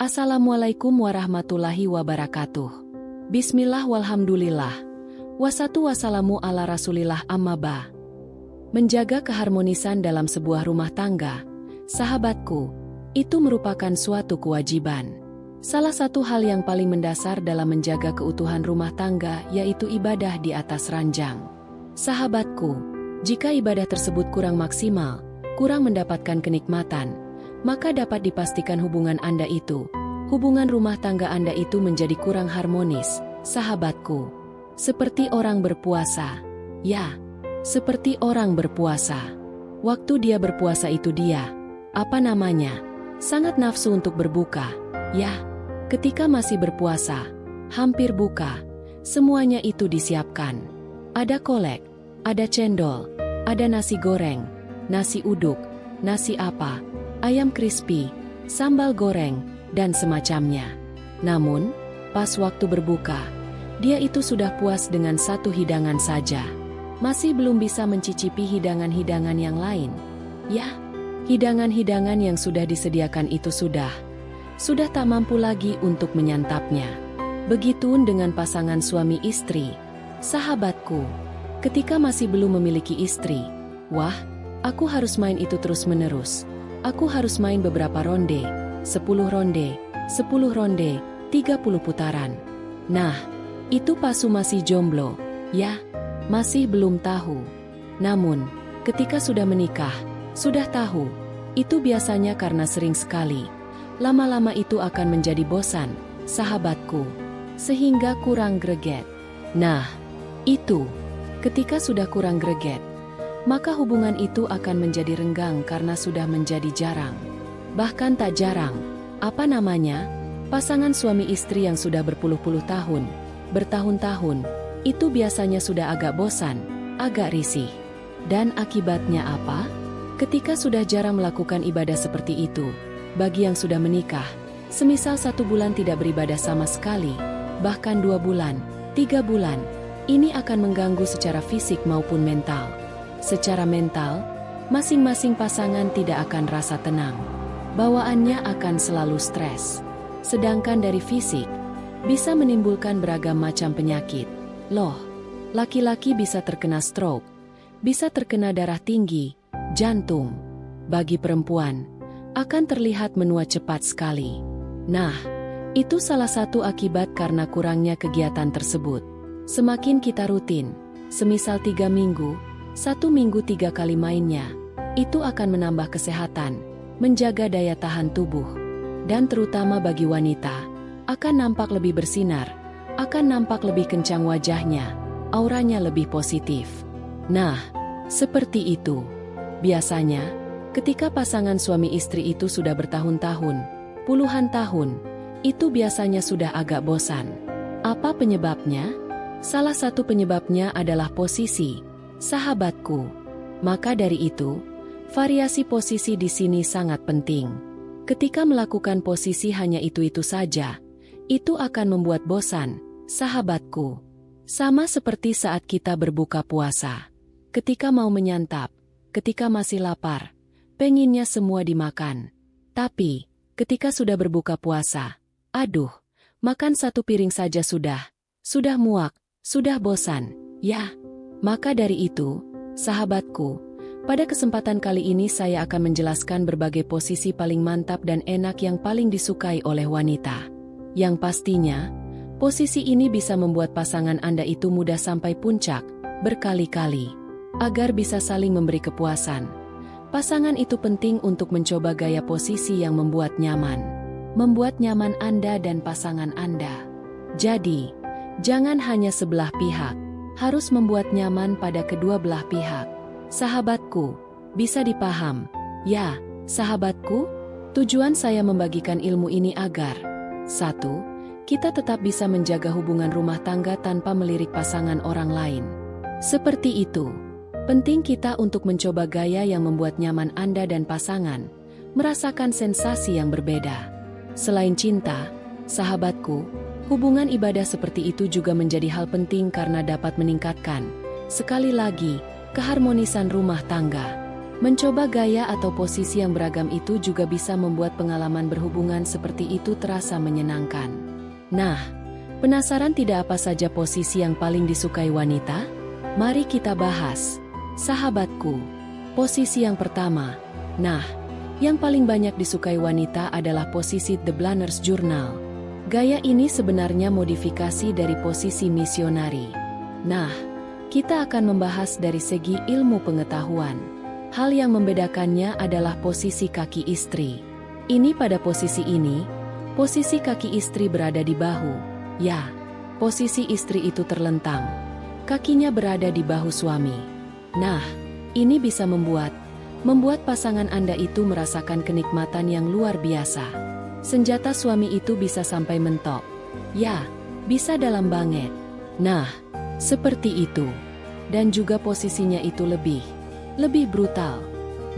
Assalamualaikum warahmatullahi wabarakatuh. Bismillah walhamdulillah. Wassalatu wassalamu ala rasulillah amma ba. Menjaga keharmonisan dalam sebuah rumah tangga, sahabatku, itu merupakan suatu kewajiban. Salah satu hal yang paling mendasar dalam menjaga keutuhan rumah tangga yaitu ibadah di atas ranjang. Sahabatku, jika ibadah tersebut kurang maksimal, kurang mendapatkan kenikmatan, maka dapat dipastikan hubungan hubungan rumah tangga Anda itu menjadi kurang harmonis, sahabatku. Seperti orang berpuasa. Ya, seperti orang berpuasa. Waktu dia berpuasa itu sangat nafsu untuk berbuka. Ya, ketika masih berpuasa, hampir buka, semuanya itu disiapkan. Ada kolak, ada cendol, ada nasi goreng, nasi uduk, nasi apa, ayam crispy, sambal goreng, dan semacamnya. Namun, pas waktu berbuka, dia itu sudah puas dengan satu hidangan saja. Masih belum bisa mencicipi hidangan-hidangan yang lain. Ya, hidangan-hidangan yang sudah disediakan itu sudah tak mampu lagi untuk menyantapnya. Begitu dengan pasangan suami istri. Sahabatku, ketika masih belum memiliki istri, wah, aku harus main itu terus-menerus. Aku harus main beberapa ronde, 10 ronde, 10 ronde, 30 putaran. Nah, itu pasu masih jomblo, ya, masih belum tahu. Namun, ketika sudah menikah, sudah tahu, itu biasanya karena sering sekali. Lama-lama itu akan menjadi bosan, sahabatku, sehingga kurang greget. Nah, itu, ketika sudah kurang greget, maka hubungan itu akan menjadi renggang karena sudah menjadi jarang. Bahkan tak jarang, pasangan suami istri yang sudah berpuluh-puluh tahun, bertahun-tahun, itu biasanya sudah agak bosan, agak risih. Dan akibatnya apa? Ketika sudah jarang melakukan ibadah seperti itu, bagi yang sudah menikah, semisal 1 bulan tidak beribadah sama sekali, bahkan 2 bulan, 3 bulan, ini akan mengganggu secara fisik maupun mental. Secara mental, masing-masing pasangan tidak akan rasa tenang. Bawaannya akan selalu stres. Sedangkan dari fisik, bisa menimbulkan beragam macam penyakit. Loh, laki-laki bisa terkena stroke, bisa terkena darah tinggi, jantung. Bagi perempuan, akan terlihat menua cepat sekali. Nah, itu salah satu akibat karena kurangnya kegiatan tersebut. Semakin kita rutin, semisal 3 minggu, 1 minggu 3 kali mainnya, itu akan menambah kesehatan, menjaga daya tahan tubuh, dan terutama bagi wanita, akan nampak lebih bersinar, akan nampak lebih kencang wajahnya, auranya lebih positif. Nah, seperti itu. Biasanya, ketika pasangan suami istri itu sudah bertahun-tahun, puluhan tahun, itu biasanya sudah agak bosan. Apa penyebabnya? Salah satu penyebabnya adalah posisi. Sahabatku, maka dari itu, variasi posisi di sini sangat penting. Ketika melakukan posisi hanya itu-itu saja, itu akan membuat bosan, sahabatku. Sama seperti saat kita berbuka puasa. Ketika mau menyantap, ketika masih lapar, penginnya semua dimakan. Tapi, ketika sudah berbuka puasa, aduh, makan 1 piring saja sudah muak, sudah bosan, ya. Maka dari itu, sahabatku, pada kesempatan kali ini saya akan menjelaskan berbagai posisi paling mantap dan enak yang paling disukai oleh wanita. Yang pastinya, posisi ini bisa membuat pasangan Anda itu mudah sampai puncak, berkali-kali. Agar bisa saling memberi kepuasan, pasangan itu penting untuk mencoba gaya posisi yang membuat nyaman Anda dan pasangan Anda. Jadi, jangan hanya sebelah pihak, harus membuat nyaman pada kedua belah pihak. Sahabatku, bisa dipaham? Ya, sahabatku, tujuan saya membagikan ilmu ini agar 1. Kita tetap bisa menjaga hubungan rumah tangga tanpa melirik pasangan orang lain. Seperti itu, penting kita untuk mencoba gaya yang membuat nyaman Anda dan pasangan, merasakan sensasi yang berbeda. Selain cinta, sahabatku, hubungan ibadah seperti itu juga menjadi hal penting karena dapat meningkatkan, sekali lagi, keharmonisan rumah tangga. Mencoba gaya atau posisi yang beragam itu juga bisa membuat pengalaman berhubungan seperti itu terasa menyenangkan. Nah, penasaran tidak apa saja posisi yang paling disukai wanita? Mari kita bahas. Sahabatku, posisi yang pertama. Nah, yang paling banyak disukai wanita adalah posisi The Blunners Journal. Gaya ini sebenarnya modifikasi dari posisi misionari. Nah, kita akan membahas dari segi ilmu pengetahuan. Hal yang membedakannya adalah posisi kaki istri. Ini pada posisi ini, posisi kaki istri berada di bahu. Ya, posisi istri itu terlentang. Kakinya berada di bahu suami. Nah, ini bisa membuat pasangan Anda itu merasakan kenikmatan yang luar biasa. Senjata suami itu bisa sampai mentok. Ya, bisa dalam banget. Nah, seperti itu. Dan juga posisinya itu lebih brutal.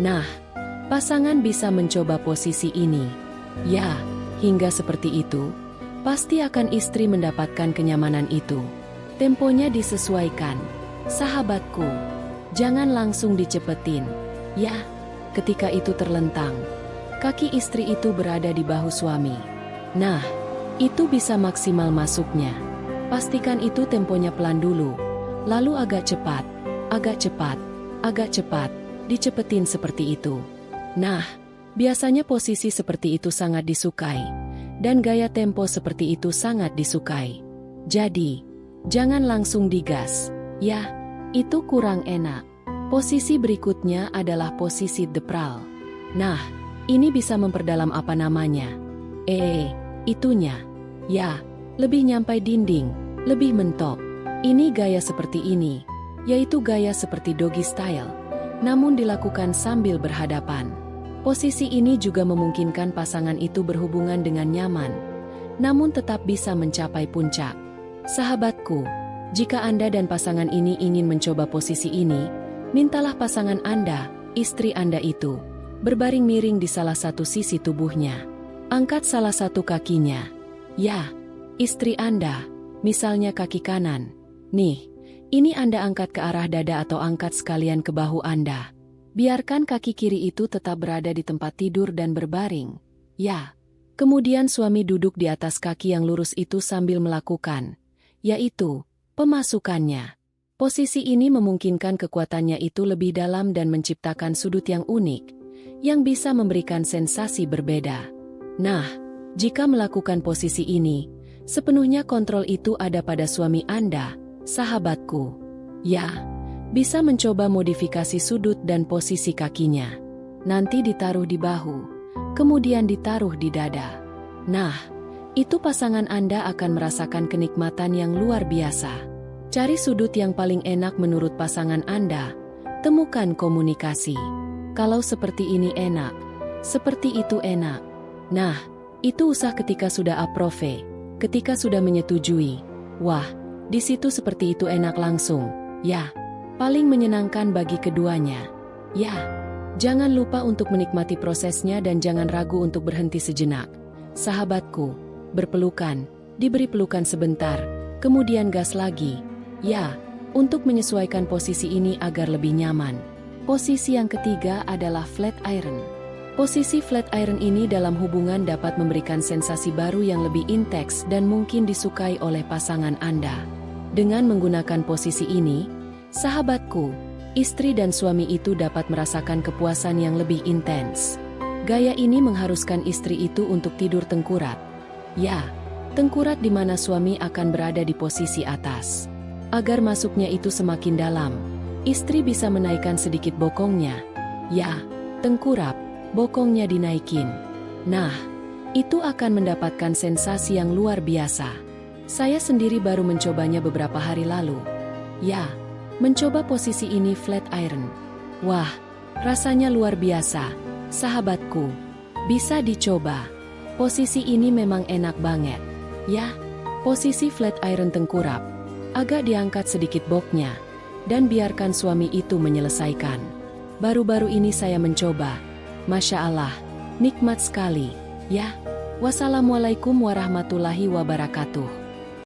Nah, pasangan bisa mencoba posisi ini. Ya, hingga seperti itu, pasti akan istri mendapatkan kenyamanan itu. Temponya disesuaikan. Sahabatku, jangan langsung dicepetin. Ya, ketika itu terlentang, kaki istri itu berada di bahu suami. Nah, itu bisa maksimal masuknya. Pastikan itu temponya pelan dulu, lalu agak cepat, dicepetin seperti itu. Nah, biasanya posisi seperti itu sangat disukai, dan gaya tempo seperti itu sangat disukai. Jadi, jangan langsung digas. Ya, itu kurang enak. Posisi berikutnya adalah posisi The Pearl. Nah, ini bisa memperdalam apa namanya? Itunya. Ya, lebih nyampai dinding, lebih mentok. Ini gaya seperti ini, yaitu gaya seperti doggy style, namun dilakukan sambil berhadapan. Posisi ini juga memungkinkan pasangan itu berhubungan dengan nyaman, namun tetap bisa mencapai puncak. Sahabatku, jika Anda dan pasangan ini ingin mencoba posisi ini, mintalah pasangan Anda, istri Anda itu, berbaring miring di salah satu sisi tubuhnya. Angkat salah satu kakinya. Ya, istri Anda, misalnya kaki kanan. Nih, ini Anda angkat ke arah dada atau angkat sekalian ke bahu Anda. Biarkan kaki kiri itu tetap berada di tempat tidur dan berbaring. Ya, kemudian suami duduk di atas kaki yang lurus itu sambil melakukan, yaitu, pemasukannya. Posisi ini memungkinkan kekuatannya itu lebih dalam dan menciptakan sudut yang unik, yang bisa memberikan sensasi berbeda. Nah, jika melakukan posisi ini, sepenuhnya kontrol itu ada pada suami Anda, sahabatku. Ya, bisa mencoba modifikasi sudut dan posisi kakinya. Nanti ditaruh di bahu, kemudian ditaruh di dada. Nah, itu pasangan Anda akan merasakan kenikmatan yang luar biasa. Cari sudut yang paling enak menurut pasangan Anda. Temukan komunikasi. Kalau seperti ini enak, seperti itu enak. Nah, itu usah ketika sudah approve, ketika sudah menyetujui. Wah, di situ seperti itu enak langsung. Ya, paling menyenangkan bagi keduanya. Ya, jangan lupa untuk menikmati prosesnya dan jangan ragu untuk berhenti sejenak. Sahabatku, berpelukan, diberi pelukan sebentar, kemudian gas lagi. Ya, untuk menyesuaikan posisi ini agar lebih nyaman. Posisi yang ketiga adalah flat iron. Posisi flat iron ini dalam hubungan dapat memberikan sensasi baru yang lebih intens dan mungkin disukai oleh pasangan Anda. Dengan menggunakan posisi ini, sahabatku, istri dan suami itu dapat merasakan kepuasan yang lebih intens. Gaya ini mengharuskan istri itu untuk tidur tengkurap. Ya, tengkurap di mana suami akan berada di posisi atas. Agar masuknya itu semakin dalam, istri bisa menaikkan sedikit bokongnya. Ya, tengkurap, bokongnya dinaikin. Nah, itu akan mendapatkan sensasi yang luar biasa. Saya sendiri baru mencobanya beberapa hari lalu. Ya, mencoba posisi ini flat iron. Wah, rasanya luar biasa. Sahabatku, bisa dicoba. Posisi ini memang enak banget. Ya, posisi flat iron tengkurap. Agak diangkat sedikit boknya, dan biarkan suami itu menyelesaikan. Baru-baru ini saya mencoba. Masya Allah, nikmat sekali. Ya, wassalamualaikum warahmatullahi wabarakatuh.